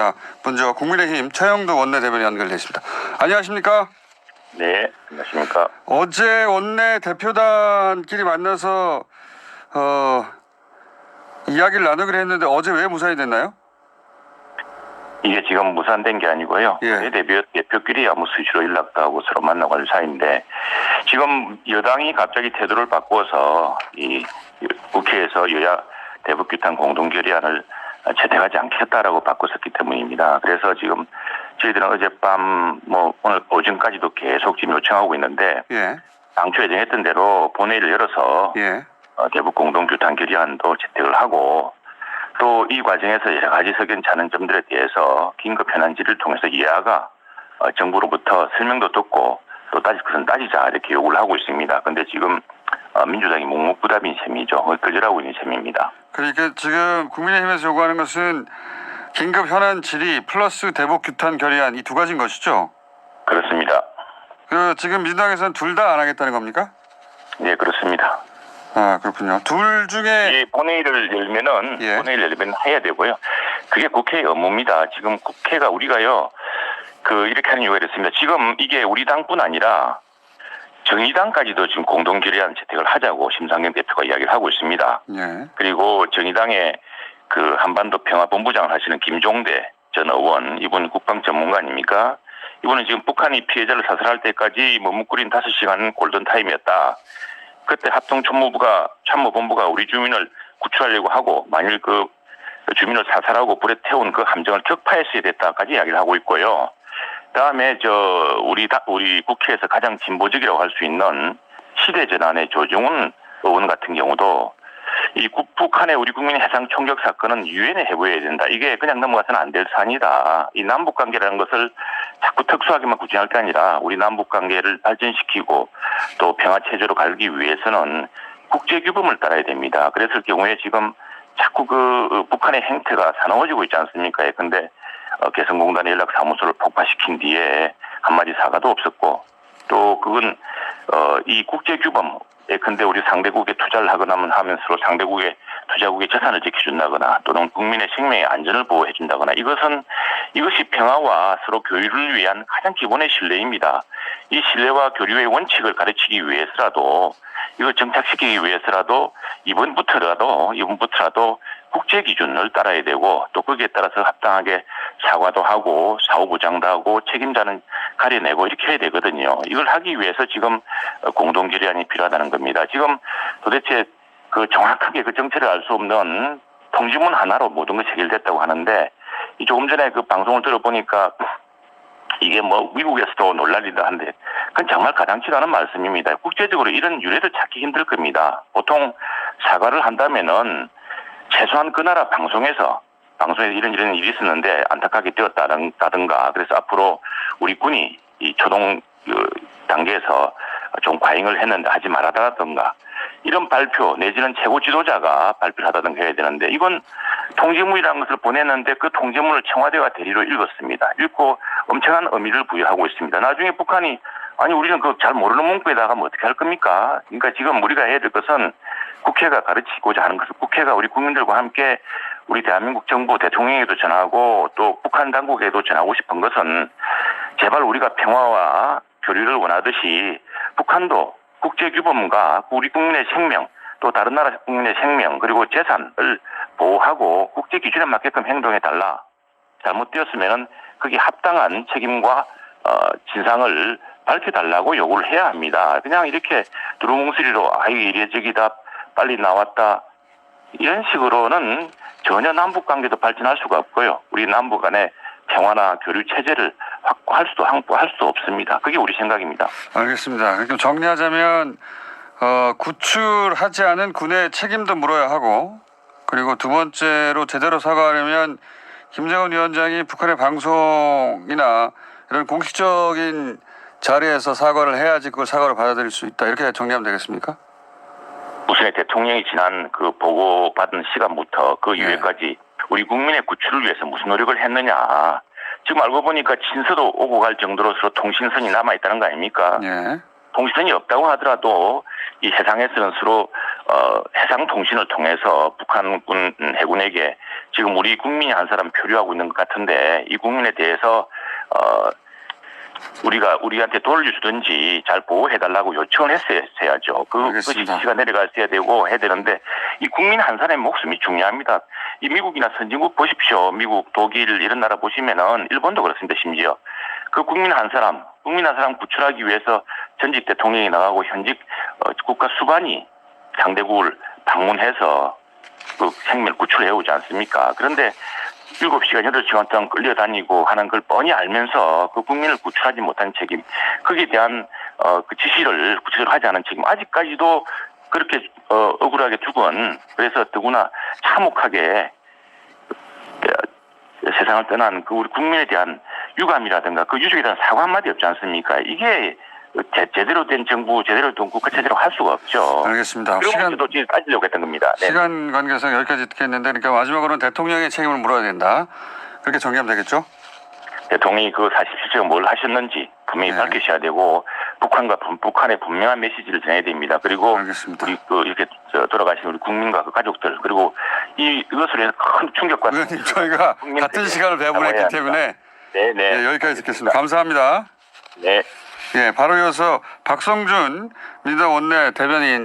자, 먼저 국민의힘 최영두 원내대변인 연결돼 있습니다. 안녕하십니까? 네, 안녕하십니까. 어제 원내 대표단끼리 만나서 이야기를 나누기로 했는데 어제 왜 무산이 됐나요? 이게 지금 무산된 게 아니고요. 예. 대표끼리 아무 수시로 연락도 하고 서로 만나고 할 사이인데 지금 여당이 갑자기 태도를 바꾸어서 이 국회에서 여야 대북규탄 공동결의안을 채택하지 않겠다라고 바꿨었기 때문입니다. 그래서 지금 저희들은 어젯밤 오늘 오전까지도 계속 지금 요청하고 있는데 예. 당초 예정했던 대로 본회의를 열어서 예. 대북 공동규탄 결의안도 채택을 하고 또 이 과정에서 여러 가지 석연찮은 점들에 대해서 긴급 현안질을 통해서 여야가 정부로부터 설명도 듣고 또 따질 것은 따지자 이렇게 요구를 하고 있습니다. 그런데 지금 민주당이 묵묵부답인 셈이죠. 거절하고 있는 셈입니다. 그러니까 지금 국민의힘에서 요구하는 것은 긴급 현안 질의 플러스 대북 규탄 결의안 이 두 가지인 것이죠? 그렇습니다. 지금 민주당에서는 둘 다 안 하겠다는 겁니까? 네, 그렇습니다. 아, 그렇군요. 둘 중에 이 본회의를 열면은 예. 본회의를 열면 해야 되고요. 그게 국회의 업무입니다. 지금 국회가 우리가요 이렇게 하는 이유가 있습니다. 지금 이게 우리 당뿐 아니라 정의당까지도 지금 공동결의안 채택을 하자고 심상정 대표가 이야기를 하고 있습니다. 예. 그리고 정의당의 한반도 평화본부장을 하시는 김종대 전 의원, 이분 국방 전문가 아닙니까? 이분은 지금 북한이 피해자를 사살할 때까지 머뭇거린 5시간 골든타임이었다. 그때 참모본부가 우리 주민을 구출하려고 하고 만일 주민을 사살하고 불에 태운 그 함정을 격파했어야 됐다까지 이야기를 하고 있고요. 다음에 우리 국회에서 가장 진보적이라고 할 수 있는 시대전환의 조중훈 의원 같은 경우도 이 북한의 우리 국민의 해상 총격 사건은 유엔에 해부해야 된다. 이게 그냥 넘어가서는 안 될 사안이다. 이 남북 관계라는 것을 자꾸 특수하게만 구진할 게 아니라 우리 남북 관계를 발전시키고 또 평화 체제로 가기 위해서는 국제 규범을 따라야 됩니다. 그랬을 경우에 지금 자꾸 북한의 행태가 사나워지고 있지 않습니까? 근데 개성공단의 연락사무소를 폭파시킨 뒤에 한마디 사과도 없었고 또 그건 이 국제 규범 근데 우리 상대국에 투자를 하거나 하면 서로 상대국의 투자국의 재산을 지켜준다거나 또는 국민의 생명의 안전을 보호해준다거나 이것이 평화와 서로 교류를 위한 가장 기본의 신뢰입니다. 이 신뢰와 교류의 원칙을 가르치기 위해서라도 이걸 정착시키기 위해서라도 이번부터라도 국제 기준을 따라야 되고 또 거기에 따라서 합당하게 사과도 하고 사후 보장도 하고 책임자는 가려내고 이렇게 해야 되거든요. 이걸 하기 위해서 지금 공동결의안이 필요하다는 겁니다. 지금 도대체 정확하게 정체를 알 수 없는 통지문 하나로 모든 것이 해결됐다고 하는데 조금 전에 방송을 들어보니까 이게 미국에서도 논란이다 한데 그건 정말 가당치도 않은 말씀입니다. 국제적으로 이런 유례를 찾기 힘들 겁니다. 보통 사과를 한다면은 최소한 그 나라 방송에서 이런 일이 있었는데 안타깝게 되었다든가 그래서 앞으로 우리 군이 이 초동 단계에서 좀 과잉을 했는데 하지 말아달라든가 이런 발표 내지는 최고 지도자가 발표를 하다든가 해야 되는데 이건 통지문이라는 것을 보냈는데 그 통지문을 청와대가 대리로 읽었습니다. 읽고 엄청난 의미를 부여하고 있습니다. 나중에 북한이 우리는 잘 모르는 문구에다가 어떻게 할 겁니까? 그러니까 지금 우리가 해야 될 것은 국회가 가르치고자 하는 것은 국회가 우리 국민들과 함께 우리 대한민국 정부 대통령에도 전하고 또 북한 당국에도 전하고 싶은 것은 제발 우리가 평화와 교류를 원하듯이 북한도 국제규범과 우리 국민의 생명 또 다른 나라 국민의 생명 그리고 재산을 보호하고 국제 기준에 맞게끔 행동해달라. 잘못되었으면은 거기에 합당한 책임과 진상을 밝혀달라고 요구를 해야 합니다. 그냥 이렇게 두루뭉술이로 이래저기다 빨리 나왔다 이런 식으로는 전혀 남북관계도 발전할 수가 없고요. 우리 남북 간의 평화나 교류 체제를 확보할 수도 없습니다. 그게 우리 생각입니다. 알겠습니다. 그럼 정리하자면 구출하지 않은 군의 책임도 물어야 하고 그리고 두 번째로 제대로 사과하려면 김정은 위원장이 북한의 방송이나 이런 공식적인 자리에서 사과를 해야지 그걸 사과를 받아들일 수 있다. 이렇게 정리하면 되겠습니까? 무슨 대통령이 지난 보고받은 시간부터 이후까지 우리 국민의 구출을 위해서 무슨 노력을 했느냐. 지금 알고 보니까 친서도 오고 갈 정도로 서로 통신선이 남아있다는 거 아닙니까? 예. 통신선이 없다고 하더라도 이 해상에서는 서로 해상 통신을 통해서 북한군 해군에게 지금 우리 국민이 한 사람 표류하고 있는 것 같은데 이 국민에 대해서 우리한테 돌려주든지 잘 보호해달라고 요청을 했어야죠. 그것이 지시가 내려갔어야 되고 해야 되는데 이 국민 한 사람의 목숨이 중요합니다. 이 미국이나 선진국 보십시오. 미국, 독일 이런 나라 보시면은 일본도 그렇습니다. 심지어 그 국민 한 사람 구출하기 위해서 전직 대통령이 나가고 현직 국가 수반이 상대국을 방문해서 그 생명을 구출해 오지 않습니까? 그런데 7시간, 8시간 동안 끌려다니고 하는 걸 뻔히 알면서 그 국민을 구출하지 못한 책임, 거기에 대한 그 지시를 구체적으로 하지 않은 책임, 아직까지도 그렇게 억울하게 두건 그래서 더구나 참혹하게 세상을 떠난 그 우리 국민에 대한 유감이라든가 그 유족에 대한 사과 한마디 없지 않습니까? 이게 제대로 된 정부, 제대로 된 국가 체제로 할 수가 없죠. 알겠습니다. 시간도 따지려고 했던 겁니다. 네. 시간 관계상 여기까지 듣겠는데, 그러니까 마지막으로는 대통령의 책임을 물어야 된다. 그렇게 정리하면 되겠죠? 대통령이 그 사실 실제로 뭘 하셨는지 분명히 밝히셔야 되고 북한의 분명한 메시지를 전해야 됩니다. 그리고 알겠습니다. 우리 이렇게 돌아가신 우리 국민과 그 가족들 그리고 이것으로 해서 큰 충격과 의원님 저희가 같은 시간을 배분했기 때문에 네, 여기까지 듣겠습니다. 감사합니다. 네. 바로 이어서 박성준 민주당 원내 대변인